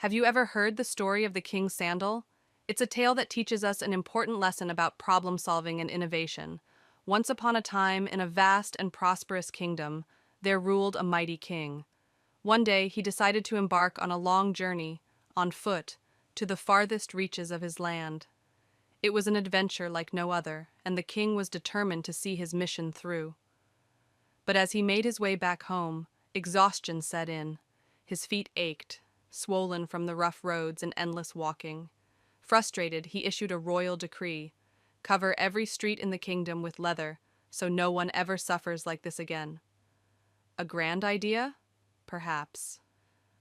Have you ever heard the story of the King's Sandal? It's a tale that teaches us an important lesson about problem solving and innovation. Once upon a time, in a vast and prosperous kingdom, there ruled a mighty king. One day, he decided to embark on a long journey, on foot, to the farthest reaches of his land. It was an adventure like no other, and the king was determined to see his mission through. But as he made his way back home, exhaustion set in. His feet ached, swollen from the rough roads and endless walking. Frustrated, he issued a royal decree: cover every street in the kingdom with leather, so no one ever suffers like this again. A grand idea? Perhaps,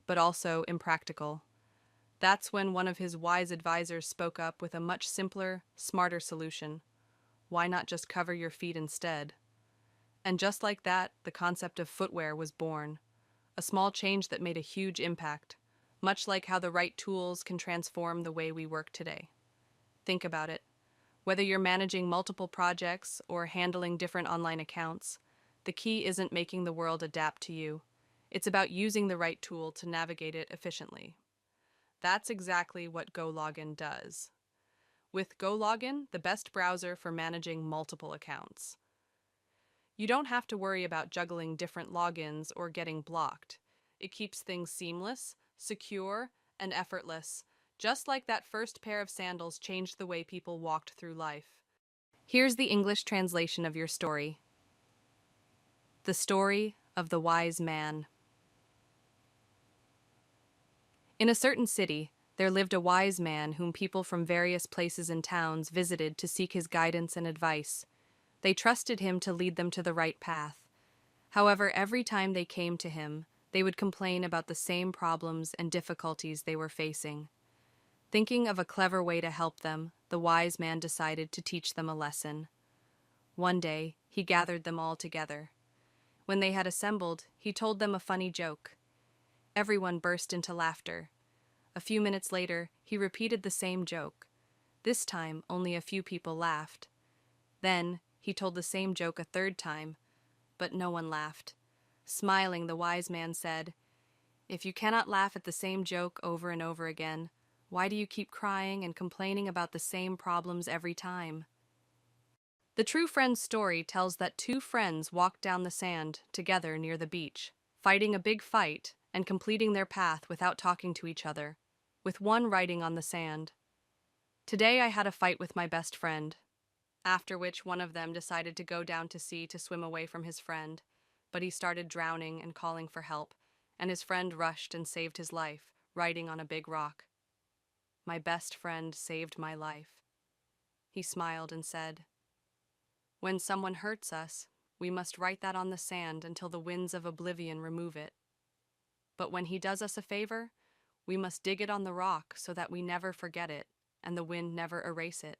but also impractical. That's when one of his wise advisors spoke up with a much simpler, smarter solution. Why not just cover your feet instead? And just like that, the concept of footwear was born. A small change that made a huge impact, much like how the right tools can transform the way we work today. Think about it. Whether you're managing multiple projects or handling different online accounts, the key isn't making the world adapt to you. It's about using the right tool to navigate it efficiently. That's exactly what GoLogin does. With GoLogin, the best browser for managing multiple accounts. You don't have to worry about juggling different logins or getting blocked. It keeps things seamless, secure, and effortless, just like that first pair of sandals changed the way people walked through life. Here's the English translation of your story. The story of the wise man. In a certain city, there lived a wise man whom people from various places and towns visited to seek his guidance and advice. They trusted him to lead them to the right path. However, every time they came to him, they would complain about the same problems and difficulties they were facing. Thinking of a clever way to help them, the wise man decided to teach them a lesson. One day, he gathered them all together. When they had assembled, he told them a funny joke. Everyone burst into laughter. A few minutes later, he repeated the same joke. This time, only a few people laughed. Then, he told the same joke a third time, but no one laughed. Smiling, the wise man said, "If you cannot laugh at the same joke over and over again, why do you keep crying and complaining about the same problems every time?" The true friend's story tells that two friends walked down the sand together near the beach, fighting a big fight and completing their path without talking to each other, with one writing on the sand, "Today I had a fight with my best friend," after which one of them decided to go down to sea to swim away from his friend, but he started drowning and calling for help, and his friend rushed and saved his life, writing on a big rock, "My best friend saved my life." He smiled and said, "When someone hurts us, we must write that on the sand until the winds of oblivion remove it. But when he does us a favor, we must dig it on the rock so that we never forget it and the wind never erase it."